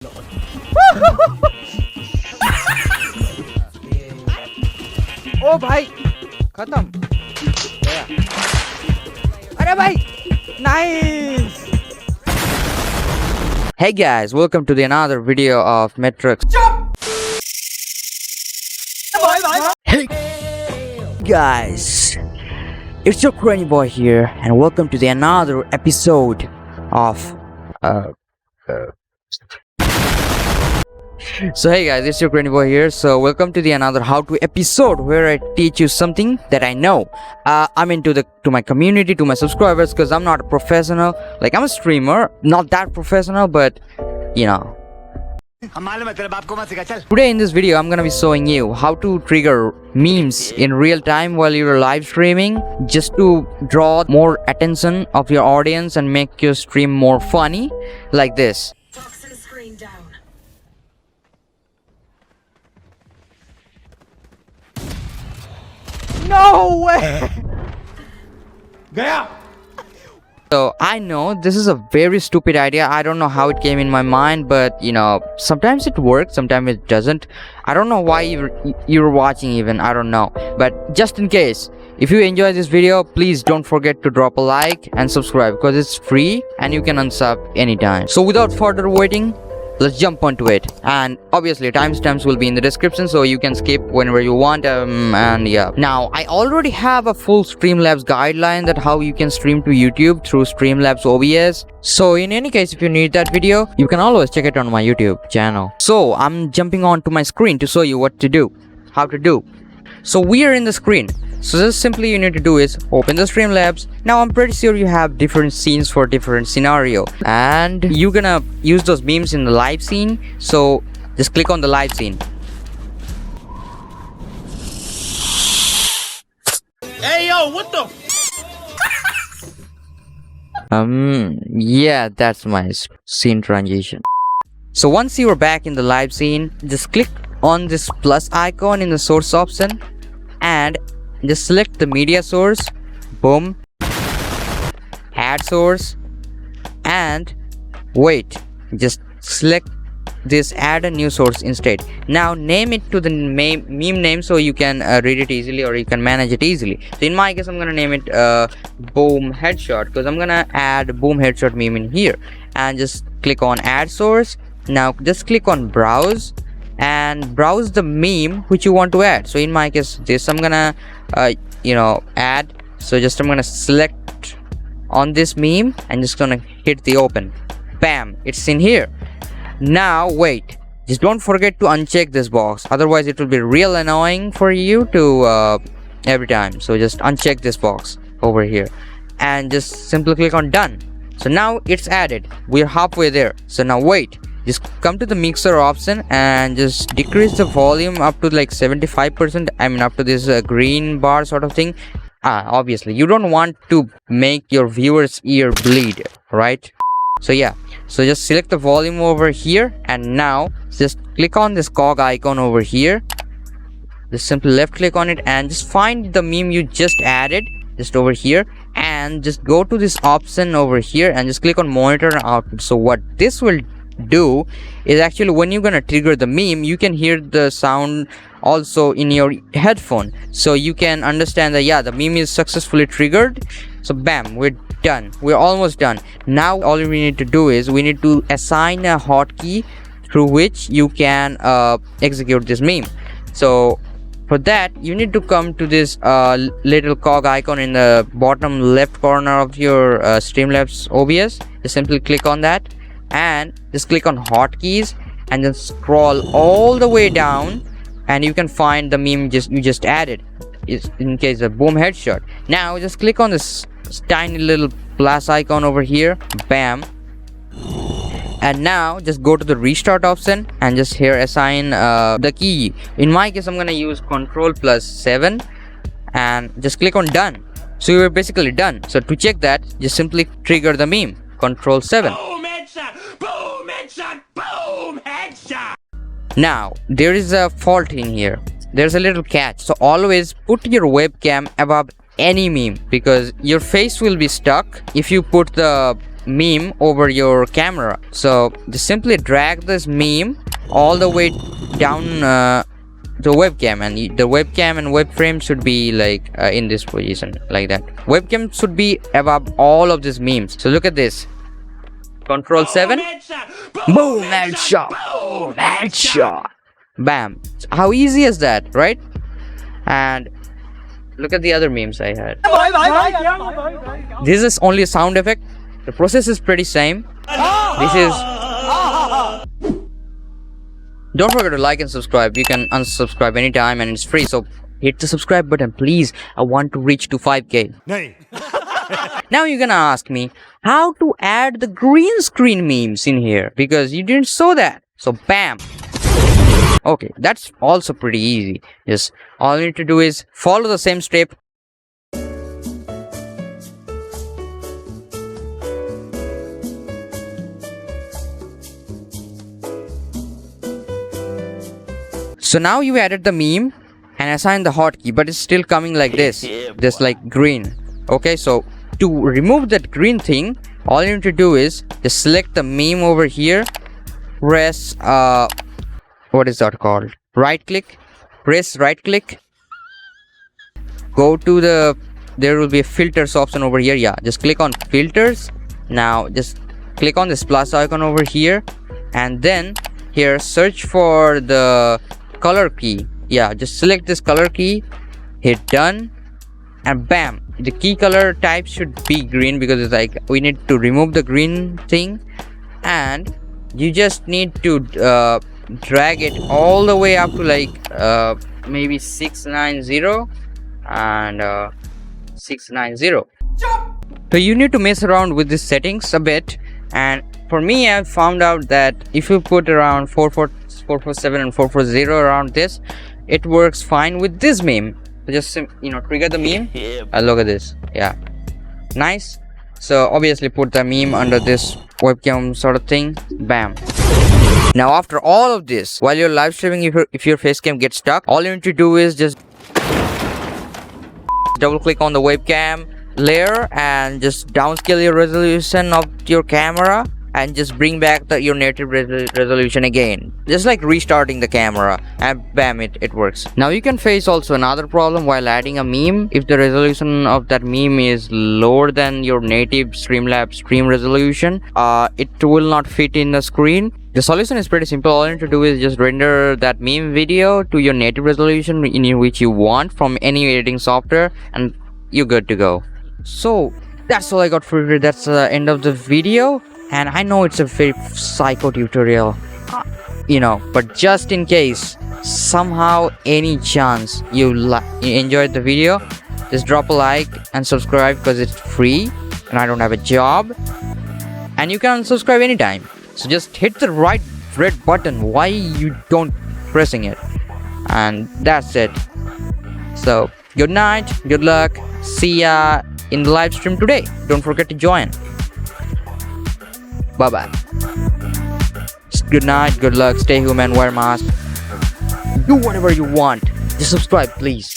ओ भाई खत्म गया। अरे भाई nice. Hey guys, welcome to the another video of Metrics. Hey guys, it's your Cranny boy here, and welcome to the another episode of So hey guys, it's your Cranny boy here. So welcome to the another how-to episode where I teach you something that I know. I'm into to my community, to my subscribers, because I'm not a professional. Like, I'm a streamer, not that professional, but you know. Today in this video, I'm gonna be showing you how to trigger memes in real time while you're live streaming, just to draw more attention of your audience and make your stream more funny, like this. No way! So I know this is a very stupid idea. I don't know how it came in my mind, but you know, sometimes it works, sometimes it doesn't. I don't know why you're watching even. I don't know. But just in case, if you enjoy this video, please don't forget to drop a like and subscribe, because it's free and you can unsub anytime. So without further waiting, let's jump onto it. And obviously timestamps will be in the description, so you can skip whenever you want. And yeah, now I already have a full Streamlabs guideline that how you can stream to YouTube through streamlabsOBS. So in any case, if you need that video, you can always check it on my YouTube channel. So I'm jumping onto my screen to show you what to do, how to do. So we are in the screen. So just simply you need to do is open the Streamlabs. Now I'm pretty sure you have different scenes for different scenario, and you're gonna use those memes in the live scene. So just click on the live scene. Hey yo, what the yeah, that's my scene transition. So once you are back in the live scene, just click on this plus icon in the source option and just select the media source. Boom. Add source. And wait, just select this add a new source instead. Now name it to the meme name so you can read it easily, or you can manage it easily. So in my case, I'm gonna name it boom headshot, because I'm gonna add boom headshot meme in here. And just click on add source. Now just click on browse and browse the meme which you want to add. So in my case, this I'm gonna add. So I'm gonna select on this meme and just gonna hit the open. Bam, it's in here. Now wait, just don't forget to uncheck this box, otherwise it will be real annoying for you to every time. So just uncheck this box over here and just simply click on done. So now it's added. We're halfway there. So now wait, just come to the mixer option and just decrease the volume up to like 75%. I mean up to this green bar sort of thing. Obviously you don't want to make your viewers ear bleed, right? So yeah, so just select the volume over here, and now just click on this cog icon over here. Just simply left click on it and just find the meme you just added just over here, and just go to this option over here and just click on monitor and output. So what this will do is, actually when you're gonna trigger the meme, you can hear the sound also in your headphone, so you can understand that yeah, the meme is successfully triggered. So bam, we're done. We're almost done. Now all we need to do is we need to assign a hotkey through which you can execute this meme. So for that, you need to come to this little cog icon in the bottom left corner of your streamlabsOBS. Just simply click on that and just click on hotkeys and then scroll all the way down, and you can find the meme you just added. Is in case of boom headshot. Now just click on this tiny little plus icon over here. Bam. And now just go to the restart option and just here assign the key. In my case, I'm gonna use Ctrl+7 and just click on done. So you're basically done. So to check that, just simply trigger the meme. Ctrl+7. boom headshot, boom headshot, boom headshot. Now there is a fault in here. There's a little catch. So always put your webcam above any meme, because your face will be stuck if you put the meme over your camera. So just simply drag this meme all the way down the webcam, and the webcam and web frame should be like in this position like that. Webcam should be above all of these memes. So look at this. Control 7. Boom, headshot. Boom, headshot. Bam. How easy is that, right? And look at the other memes I had. This is only a sound effect. The process is pretty same. This is. Don't forget to like and subscribe. You can unsubscribe anytime and it's free. So hit the subscribe button, please. I want to reach to 5K. Now you're gonna ask me how to add the green screen memes in here because you didn't show that. So bam. Okay, that's also pretty easy. Just all you need to do is follow the same step. So now you added the meme and assigned the hotkey, but it's still coming like this, just like green. Okay, so to remove that green thing, all you need to do is just select the meme over here, press what is that called? Right click, press right click, go to there will be a filters option over here. Yeah, just click on filters. Now just click on this plus icon over here, and then here search for the color key. Yeah, just select this color key, hit done, and bam, the key color type should be green because it's like we need to remove the green thing, and you just need to drag it all the way up to like maybe 690 and 690. So you need to mess around with these settings a bit, and for me I found out that if you put around 447 and 440 around this, it works fine with this meme. So just trigger the meme. Look at this. Yeah, nice. So obviously put the meme under this webcam sort of thing. Bam. Now after all of this, while you're live streaming, if your facecam gets stuck, all you need to do is just double click on the webcam layer and just downscale your resolution of your camera and just bring back your native resolution again, just like restarting the camera, and bam, it works. Now you can face also another problem while adding a meme. If the resolution of that meme is lower than your native Streamlabs stream resolution, it will not fit in the screen. The solution is pretty simple. All you need to do is just render that meme video to your native resolution in which you want from any editing software, and you're good to go. So that's all I got for you. That's the end of the video. And I know it's a very psycho tutorial, but just in case, somehow, any chance you enjoyed the video, just drop a like and subscribe because it's free and I don't have a job. And you can unsubscribe anytime. So just hit the right red button. Why you don't pressing it? And that's it. So good night, good luck. See ya in the live stream today. Don't forget to join. Bye bye. Good night, good luck, stay human, wear mask, do whatever you want. Just subscribe, please.